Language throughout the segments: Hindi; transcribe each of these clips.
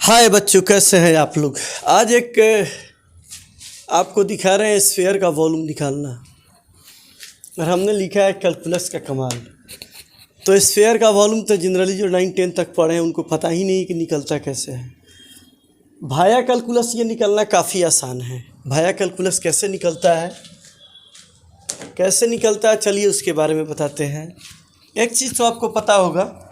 हाय बच्चों, कैसे हैं आप लोग। आज एक आपको दिखा रहे हैं स्फीयर का वॉल्यूम निकालना। और हमने लिखा है कैलकुलस का कमाल। तो स्फीयर का वॉल्यूम तो जनरली जो 9-10 तक पढ़े हैं उनको पता ही नहीं कि निकलता कैसे है। भाया कैलकुलस ये निकलना काफ़ी आसान है। भाया कैलकुलस कैसे निकलता है, चलिए उसके बारे में बताते हैं। एक चीज़ तो आपको पता होगा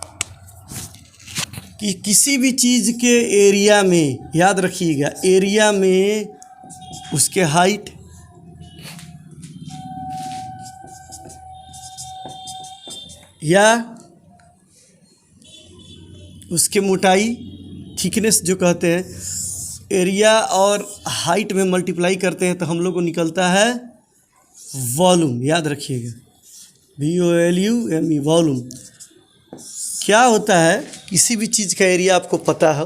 कि किसी भी चीज़ के एरिया में, याद रखिएगा, एरिया में उसके हाइट या उसके मोटाई, थिकनेस जो कहते हैं, एरिया और हाइट में मल्टीप्लाई करते हैं तो हम लोग को निकलता है वॉल्यूम। याद रखिएगा, VOLUME, वॉल्यूम। क्या होता है, किसी भी चीज़ का एरिया आपको पता हो,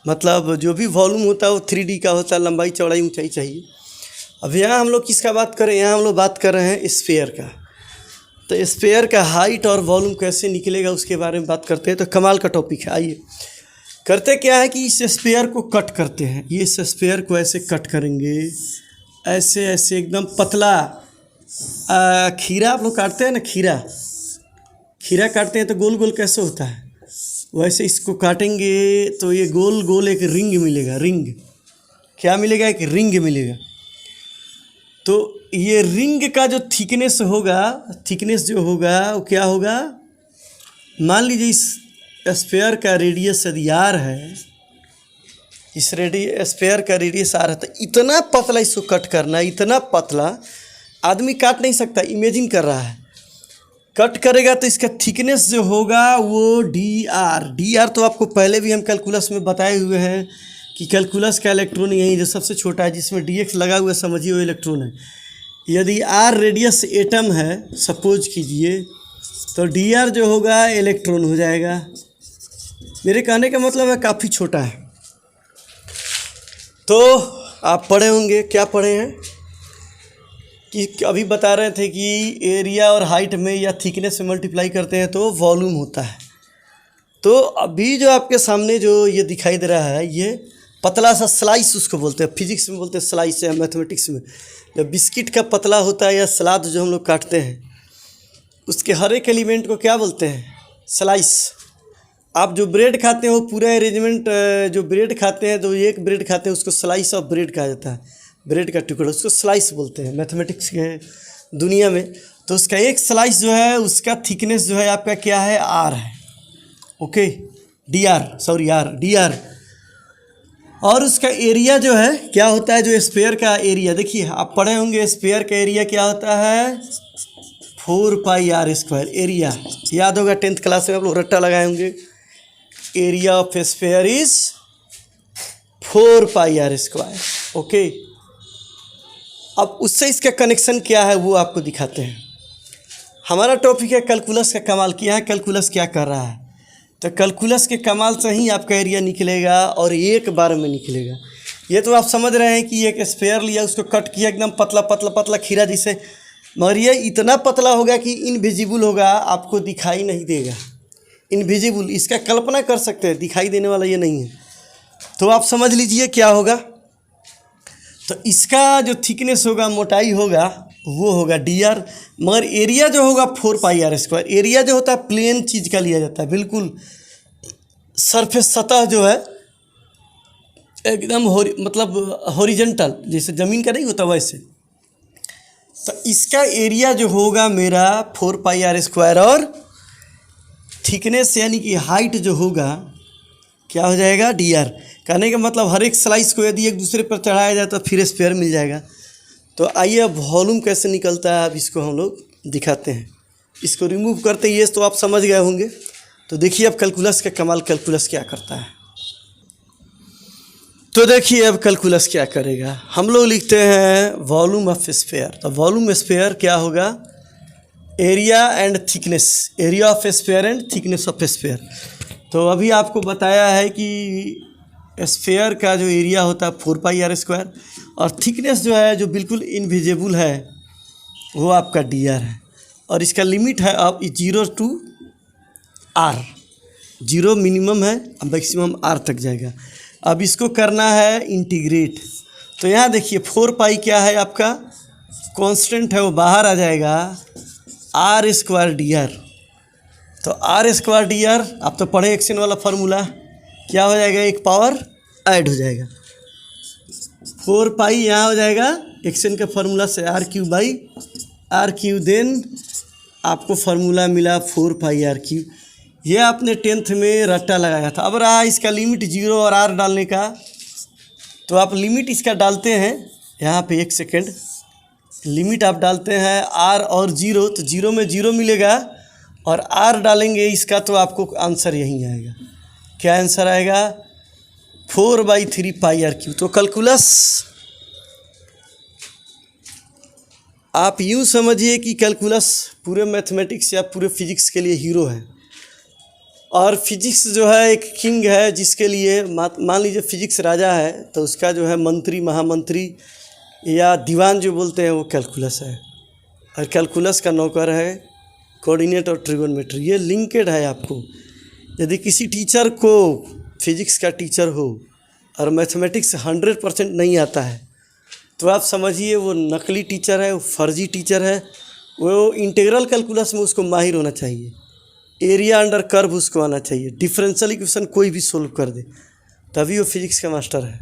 मतलब जो भी वॉल्यूम होता है वो 3D का होता है, लंबाई चौड़ाई ऊंचाई चाहिए। अब यहाँ हम लोग किसका बात करें, यहाँ हम लोग बात कर रहे हैं स्फीयर का। तो स्फीयर का हाइट और वॉल्यूम कैसे निकलेगा उसके बारे में बात करते हैं। तो कमाल का टॉपिक है। आइए, करते क्या है कि इस स्फीयर को कट करते हैं। ये इस स्फीयर को ऐसे कट करेंगे, ऐसे ऐसे एकदम पतला। खीरा आप लोग काटते हैं ना, खीरा काटते हैं तो गोल गोल कैसे होता है, वैसे इसको काटेंगे तो ये गोल गोल एक रिंग मिलेगा। रिंग क्या मिलेगा, एक रिंग मिलेगा। तो ये रिंग का जो थिकनेस जो होगा वो क्या होगा, मान लीजिए इस स्फीयर का रेडियस यदि r है, इस स्फीयर का रेडियस r है, तो इतना पतला इसको कट करना है। इतना पतला आदमी काट नहीं सकता, इमेजिन कर रहा है। कट करेगा तो इसका थिकनेस जो होगा वो dr तो आपको पहले भी हम कैलकुलस में बताए हुए हैं कि कैलकुलस का इलेक्ट्रॉन यही जो सबसे छोटा है, जिसमें dx लगा हुआ है, समझिए वो इलेक्ट्रॉन है। यदि r रेडियस एटम है सपोज कीजिए, तो dr जो होगा इलेक्ट्रॉन हो जाएगा। मेरे कहने का मतलब है काफ़ी छोटा है। तो आप पढ़े होंगे, क्या पढ़े हैं कि अभी बता रहे थे कि एरिया और हाइट में या थिकनेस में मल्टीप्लाई करते हैं तो वॉल्यूम होता है। तो अभी जो आपके सामने जो ये दिखाई दे रहा है, ये पतला सा स्लाइस उसको बोलते हैं। फिजिक्स में बोलते हैं स्लाइस, या मैथमेटिक्स में जब बिस्किट का पतला होता है या सलाद जो हम लोग काटते हैं, उसके हर एक एलिमेंट को क्या बोलते हैं, स्लाइस। आप जो ब्रेड खाते हैं वो पूरा अरेंजमेंट, जो ब्रेड खाते हैं तो एक ब्रेड खाते हैं उसको स्लाइस ऑफ ब्रेड कहा जाता है। ब्रेड का टुकड़ा उसको स्लाइस बोलते हैं मैथमेटिक्स के दुनिया में। तो उसका एक स्लाइस जो है उसका थिकनेस जो है आपका क्या है, r है। Okay, dr। और उसका एरिया जो है क्या होता है, जो स्फीयर का एरिया, देखिए आप पढ़े होंगे स्फीयर का एरिया क्या होता है, 4πr²। एरिया याद होगा, 10th क्लास में आप लोग रट्टा लगाए होंगे। Area of sphere is 4πr²। Okay, अब उससे इसका कनेक्शन क्या है वो आपको दिखाते हैं। हमारा टॉपिक है कैलकुलस का कमाल। क्या है, कैलकुलस क्या कर रहा है। तो कैलकुलस के कमाल से ही आपका एरिया निकलेगा और एक बार में निकलेगा। ये तो आप समझ रहे हैं कि एक स्फीयर लिया, उसको कट किया एकदम पतला पतला पतला खीरा जिसे, मगर ये इतना पतला होगा कि इनविजिबल होगा, आपको दिखाई नहीं देगा। इनविजिबल, इसका कल्पना कर सकते हैं, दिखाई देने वाला ये नहीं है। तो आप समझ लीजिए क्या होगा। तो इसका जो थिकनेस होगा, मोटाई होगा, वो होगा dr, मगर एरिया जो होगा 4πr²। एरिया जो होता है प्लेन चीज़ का लिया जाता है, बिल्कुल सरफेस, सतह जो है एकदम मतलब हॉरिजॉन्टल, जैसे ज़मीन का नहीं होता वैसे। तो इसका एरिया जो होगा मेरा 4πr², और थिकनेस यानी कि हाइट जो होगा क्या हो जाएगा, dr। कहने का मतलब हर एक स्लाइस को यदि एक दूसरे पर चढ़ाया जाए तो फिर स्फीयर मिल जाएगा। तो आइए अब वॉल्यूम कैसे निकलता है, अब इसको हम लोग दिखाते हैं। इसको रिमूव करते ही, ये तो आप समझ गए होंगे। तो देखिए अब कैलकुलस का कमाल, कैलकुलस क्या करता है। तो देखिए अब कैलकुलस क्या करेगा। हम लोग लिखते हैं वॉल्यूम ऑफ स्फीयर। तो वॉल्यूम स्फीयर क्या होगा, area and thickness, area of sphere and thickness of sphere. तो अभी आपको बताया है कि स्फीयर का जो एरिया होता है 4πr², और थिकनेस जो है जो बिल्कुल इनविजिबल है वो आपका dr है। और इसका लिमिट है अब 0 to r। जीरो मिनिमम है, अब मैक्सिमम आर तक जाएगा। अब इसको करना है इंटीग्रेट, तो यहाँ देखिए 4 पाई क्या है आपका कांस्टेंट है, वो बाहर आ जाएगा आर स्क्वायर डी आर। तो आर स्क्वायर डी आर आप तो पढ़े एक्शन वाला फार्मूला, क्या हो जाएगा, एक पावर ऐड हो जाएगा। 4 पाई यहाँ हो जाएगा एक्शन के फार्मूला से R Q by R Q, then आपको फार्मूला मिला 4 पाई आर क्यू। ये आपने 10th में रट्टा लगाया था। अब रहा इसका लिमिट 0 और आर डालने का, तो आप लिमिट इसका डालते हैं यहाँ पे, 1 सेकेंड, लिमिट आप डालते हैं आर और 0, तो 0 में 0 मिलेगा और आर डालेंगे इसका, तो आपको आंसर यही आएगा। क्या आंसर आएगा, 4/3 पाई आर क्यू। तो कैलकुलस आप यूँ समझिए कि कैलकुलस पूरे मैथमेटिक्स या पूरे फिजिक्स के लिए हीरो है। और फिजिक्स जो है एक किंग है, जिसके लिए मान लीजिए फिजिक्स राजा है, तो उसका जो है मंत्री, महामंत्री या दीवान जो बोलते हैं वो कैलकुलस है। और कैलकुलस का नौकर है कोऑर्डिनेट और ट्रिगोनोमेट्री। ये लिंकेड है आपको। यदि किसी टीचर को फिजिक्स का टीचर हो और मैथमेटिक्स 100% नहीं आता है, तो आप समझिए वो नकली टीचर है, वो फर्जी टीचर है। वो इंटीग्रल कैलकुलस में उसको माहिर होना चाहिए, एरिया अंडर कर्व उसको आना चाहिए, डिफरेंशियल इक्वेशन कोई भी सोल्व कर दे, तभी वो फिजिक्स का मास्टर है।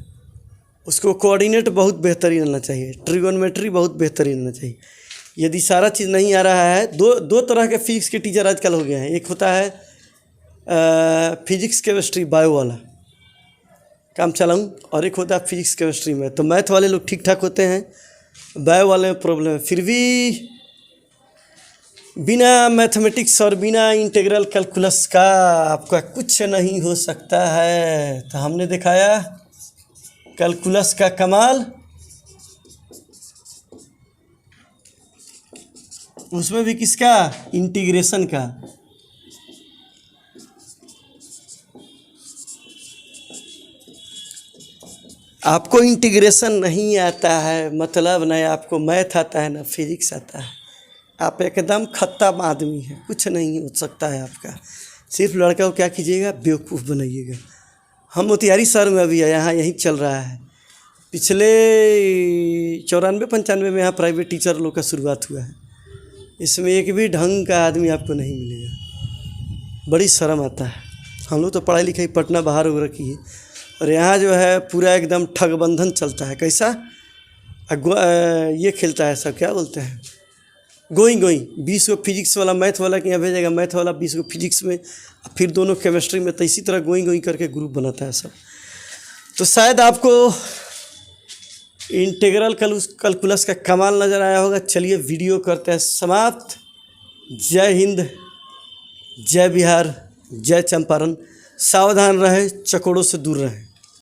उसको कोऑर्डिनेट बहुत बेहतरीन आना चाहिए, ट्रिगोनोमेट्री बहुत बेहतरीन आना चाहिए। यदि सारा चीज़ नहीं आ रहा है, दो तरह के फिजिक्स के टीचर आजकल हो गए हैं। एक होता है फिजिक्स केमिस्ट्री बायो वाला काम चलाऊं, और एक होता है फिजिक्स केमिस्ट्री में। तो मैथ वाले लोग ठीक ठाक होते हैं, बायो वाले में प्रॉब्लम है। फिर भी बिना मैथमेटिक्स और बिना इंटीग्रल कैलकुलस का आपका कुछ नहीं हो सकता है। तो हमने दिखाया कैलकुलस का कमाल, उसमें भी किसका, इंटीग्रेशन का। आपको इंटीग्रेशन नहीं आता है, मतलब न आपको मैथ आता है न फिजिक्स आता है, आप एकदम खत्म आदमी हैं, कुछ नहीं हो सकता है आपका। सिर्फ लड़का को क्या कीजिएगा, बेवकूफ़ बनाइएगा। हम मोतिहारी शहर में अभी यहाँ यहीं चल रहा है। पिछले 94-95 में यहाँ प्राइवेट टीचर लोग का शुरुआत हुआ है। इसमें एक भी ढंग का आदमी आपको नहीं मिलेगा, बड़ी शर्म आता है। हम लोग तो पढ़ाई लिखाई पटना बाहर वगैरह की है, और यहाँ जो है पूरा एकदम ठगबंधन चलता है। कैसा, ये खेलता है सब, क्या बोलते हैं, गोइंग 20 को फिजिक्स वाला मैथ वाला के यहाँ भेजेगा, मैथ वाला 20 को फिजिक्स में, फिर दोनों केमिस्ट्री में। तो इसी तरह गोइंग करके ग्रुप बनाता है सब। तो शायद आपको इंटीग्रल कैलकुलस का कमाल नज़र आया होगा। चलिए वीडियो करते हैं समाप्त। जय हिंद, जय बिहार, जय चंपारण। सावधान रहे, चकोरों से दूर रहें।